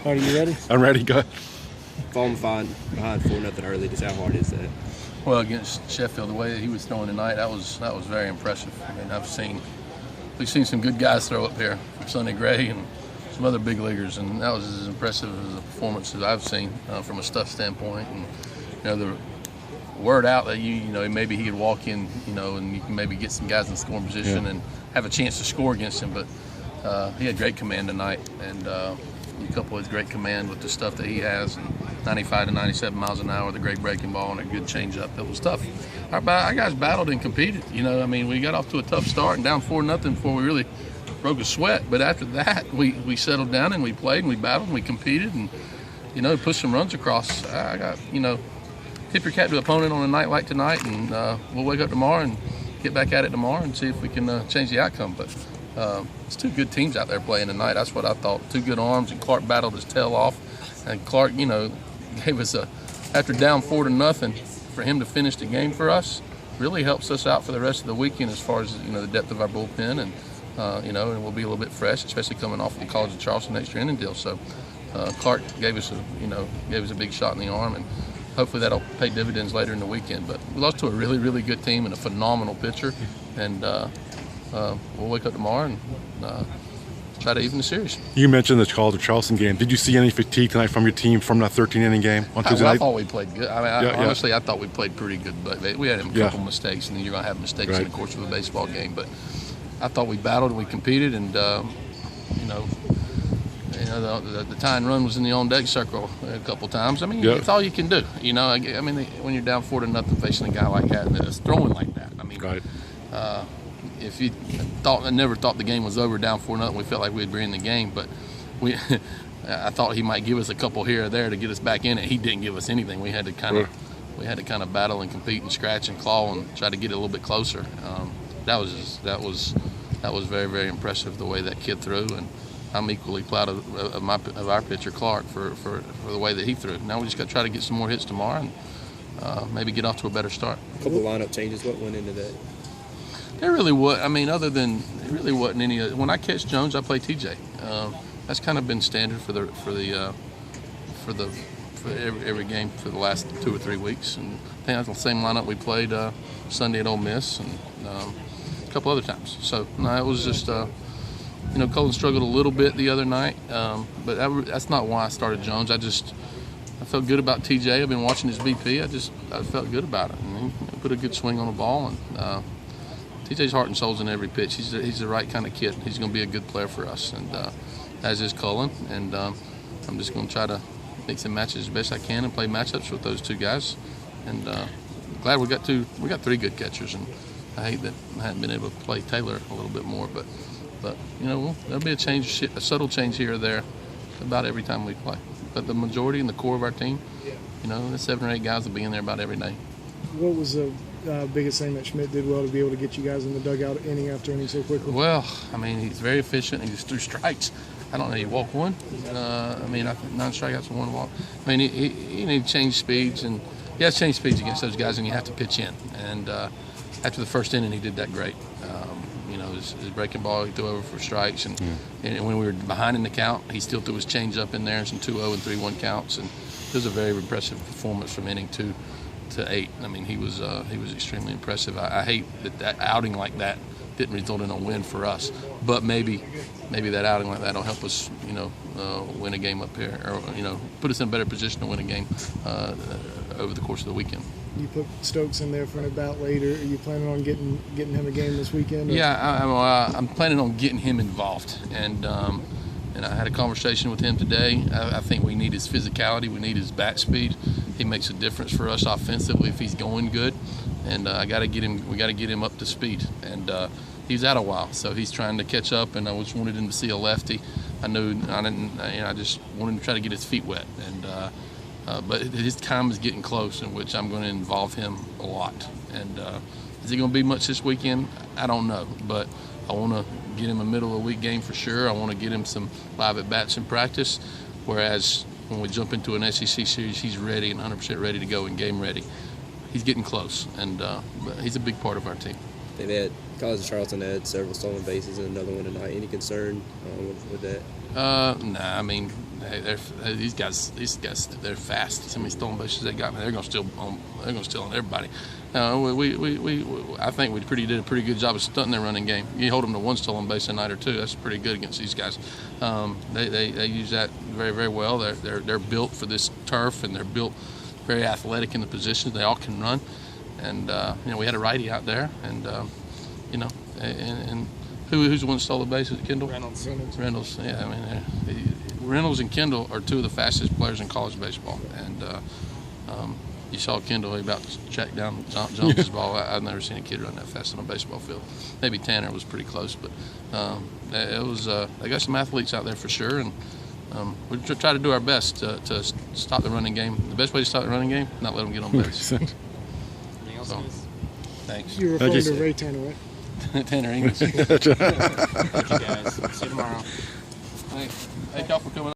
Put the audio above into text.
Are you ready? I'm ready. Go ahead. Falling behind 4-0 early. Just how hard is that? Well, against Sheffield, the way that he was throwing tonight, that was very impressive. I mean, we've seen some good guys throw up here from Sonny Gray and some other big leaguers, and that was as impressive as a performance as I've seen from a stuff standpoint. And the word out that you know maybe he could walk in, and you can maybe get some guys in scoring position and have a chance to score against him. But he had great command tonight, and you couple his great command with the stuff that he has, and 95 to 97 miles an hour, the great breaking ball, and a good changeup. It was tough. Our guys battled and competed. We got off to a tough start and down 4-0 before we really broke a sweat. But after that, we settled down and we played and we battled and we competed and pushed some runs across. I got tip your cap to the opponent on a night like tonight, and we'll wake up tomorrow and get back at it tomorrow and see if we can change the outcome. But it's two good teams out there playing tonight. That's what I thought. Two good arms, and Clark battled his tail off. And Clark, gave us after down 4-0, for him to finish the game for us really helps us out for the rest of the weekend as far as the depth of our bullpen, and and we'll be a little bit fresh, especially coming off of the College of Charleston extra inning deal. So Clark gave us a big shot in the arm, and hopefully that'll pay dividends later in the weekend. But we lost to a really, really good team and a phenomenal pitcher, and we'll wake up tomorrow and try to even the series. You mentioned the College of Charleston game. Did you see any fatigue tonight from your team from that 13-inning game on Tuesday night? I thought we played good. Honestly, I thought we played pretty good, but we had a couple mistakes, and you're going to have mistakes in the course of a baseball game. But I thought we battled and we competed, and the tying run was in the on-deck circle a couple times. I mean, it's all you can do. When you're down 4-0 facing a guy like that and it's throwing like that. If you I never thought the game was over down 4-0. We felt like we'd be in the game, but I thought he might give us a couple here or there to get us back in it. He didn't give us anything. We had to kind of battle and compete and scratch and claw and try to get it a little bit closer. That was very, very impressive the way that kid threw, and I'm equally proud of our pitcher Clark for the way that he threw. Now we just got to try to get some more hits tomorrow and maybe get off to a better start. A couple of lineup changes. What went into that? There really was. Other than it really wasn't any. When I catch Jones, I play TJ. That's kind of been standard for every game for the last 2 or 3 weeks. And I think that's the same lineup we played Sunday at Ole Miss and a couple other times. So no, it was just Colin struggled a little bit the other night, but that's not why I started Jones. I felt good about TJ. I've been watching his BP. I felt good about it. And he put a good swing on the ball, and TJ's heart and soul's in every pitch. He's the right kind of kid. He's going to be a good player for us, and as is Cullen. And I'm just going to try to mix and match as best I can and play matchups with those two guys. And glad we got 3 good catchers. And I hate that I hadn't been able to play Taylor a little bit more, but there'll be a subtle change here or there about every time we play. But the majority and the core of our team, the 7 or 8 guys will be in there about every day. What was the biggest thing that Schmidt did well to be able to get you guys in the dugout inning after inning so quickly? Well, he's very efficient. He just threw strikes. I don't know. He walked 1. I think 9 strikeouts and 1 walk. He need to change speeds, and he has to change speeds against those guys, and you have to pitch in. And after the first inning, he did that great. His breaking ball, he threw over for strikes, and when we were behind in the count, he still threw his change up in there and some 2-0 and 3-1 counts, and it was a very impressive performance from inning 2 to 8. He was extremely impressive. I hate that outing like that didn't result in a win for us, but maybe that outing like that will help us, win a game up here, or put us in a better position to win a game over the course of the weekend. You put Stokes in there for an at-bat later. Are you planning on getting him a game this weekend? Or? Yeah, I'm planning on getting him involved, and I had a conversation with him today. I think we need his physicality. We need his bat speed. He makes a difference for us offensively if he's going good, and we got to get him up to speed. And he's out a while, so he's trying to catch up. And I just wanted him to see a lefty. I just wanted him to try to get his feet wet, and. But his time is getting close, in which I'm going to involve him a lot. And is it going to be much this weekend? I don't know, but I want to get him a middle-of-the-week game for sure. I want to get him some live at-bats in practice, whereas when we jump into an SEC series, he's ready and 100% ready to go and game ready. He's getting close, and but he's a big part of our team. They had College of Charleston had several stolen bases and another one tonight. Any concern with that? Nah, I mean, these guys, they're fast. How many stolen bases they got? They're gonna steal on everybody. I think we did a pretty good job of stunting their running game. You hold them to one stolen base a night or two, that's pretty good against these guys. They use that very, very well. They're built for this turf, and they're built very athletic in the positions. They all can run, and we had a righty out there, and and who's the one that stole the base? Is it Kendall? Reynolds. Yeah, I mean, Reynolds and Kendall are two of the fastest players in college baseball, and you saw Kendall, he about checked down, jumped his ball. I've never seen a kid run that fast on a baseball field. Maybe Tanner was pretty close, but it was. They got some athletes out there for sure, and we try to do our best to stop the running game. The best way to stop the running game, not let them get on base. Anything else, So, guys? thanks. You're referring to Ray Tanner, right? Tanner English. Thank you, guys. See you tomorrow. Thank y'all for coming.